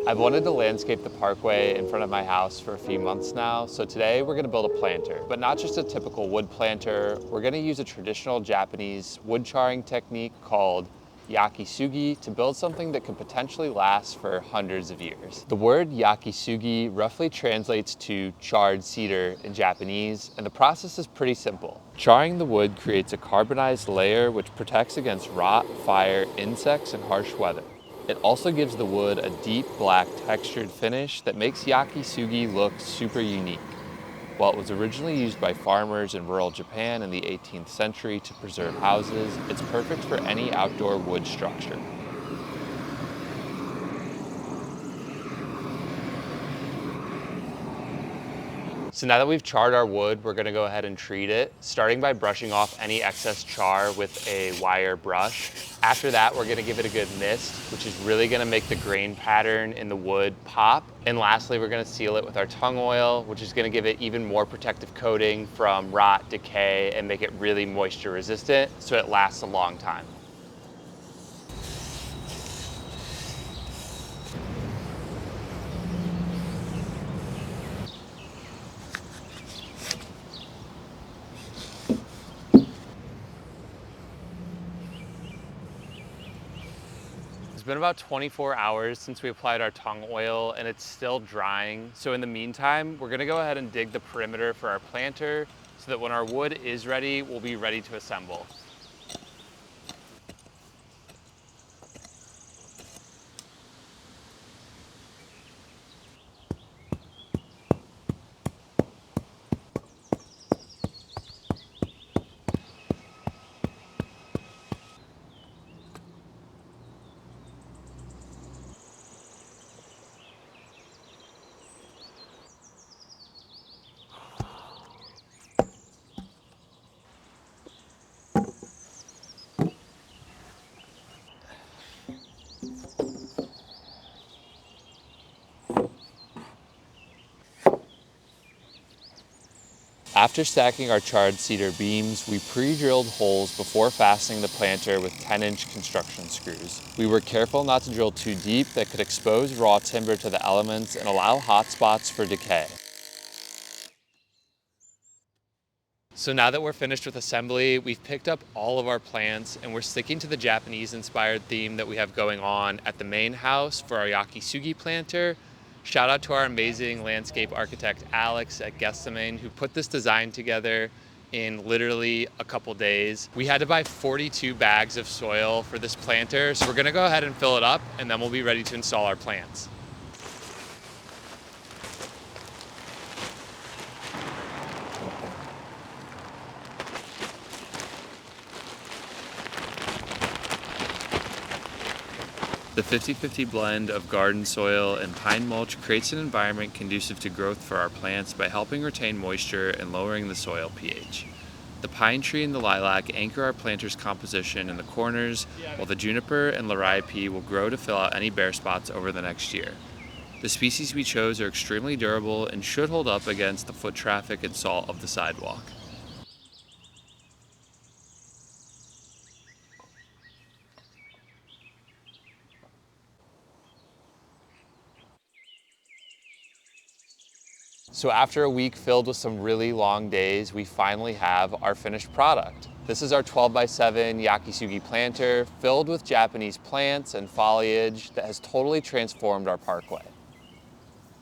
I've wanted to landscape the parkway in front of my house for a few months now, so today we're gonna build a planter, but not just a typical wood planter. We're gonna use a traditional Japanese wood charring technique called Yakisugi to build something that could potentially last for hundreds of years. The word Yakisugi roughly translates to charred cedar in Japanese, and the process is pretty simple. Charring the wood creates a carbonized layer which protects against rot, fire, insects, and harsh weather. It also gives the wood a deep black textured finish that makes Yakisugi look super unique. While it was originally used by farmers in rural Japan in the 18th century to preserve houses, it's perfect for any outdoor wood structure. So now that we've charred our wood, we're gonna go ahead and treat it, starting by brushing off any excess char with a wire brush. After that, we're gonna give it a good mist, which is really gonna make the grain pattern in the wood pop. And lastly, we're gonna seal it with our tung oil, which is gonna give it even more protective coating from rot, decay, and make it really moisture resistant so it lasts a long time. It's been about 24 hours since we applied our tung oil and it's still drying. So in the meantime, we're gonna go ahead and dig the perimeter for our planter so that when our wood is ready, we'll be ready to assemble. After stacking our charred cedar beams, we pre-drilled holes before fastening the planter with 10-inch construction screws. We were careful not to drill too deep that could expose raw timber to the elements and allow hot spots for decay. So now that we're finished with assembly, we've picked up all of our plants and we're sticking to the Japanese-inspired theme that we have going on at the main house for our Yakisugi planter. Shout out to our amazing landscape architect, Alex at Guessamain, who put this design together in literally a couple days. We had to buy 42 bags of soil for this planter, so we're gonna go ahead and fill it up and then we'll be ready to install our plants. The 50-50 blend of garden soil and pine mulch creates an environment conducive to growth for our plants by helping retain moisture and lowering the soil pH. The pine tree and the lilac anchor our planter's composition in the corners, while the juniper and liriope will grow to fill out any bare spots over the next year. The species we chose are extremely durable and should hold up against the foot traffic and salt of the sidewalk. So after a week filled with some really long days, we finally have our finished product. This is our 12x7 Yakisugi planter filled with Japanese plants and foliage that has totally transformed our parkway.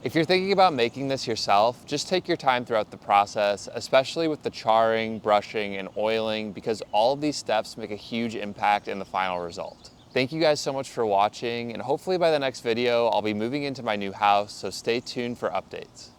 If you're thinking about making this yourself, just take your time throughout the process, especially with the charring, brushing, and oiling, because all of these steps make a huge impact in the final result. Thank you guys so much for watching, and hopefully by the next video, I'll be moving into my new house, so stay tuned for updates.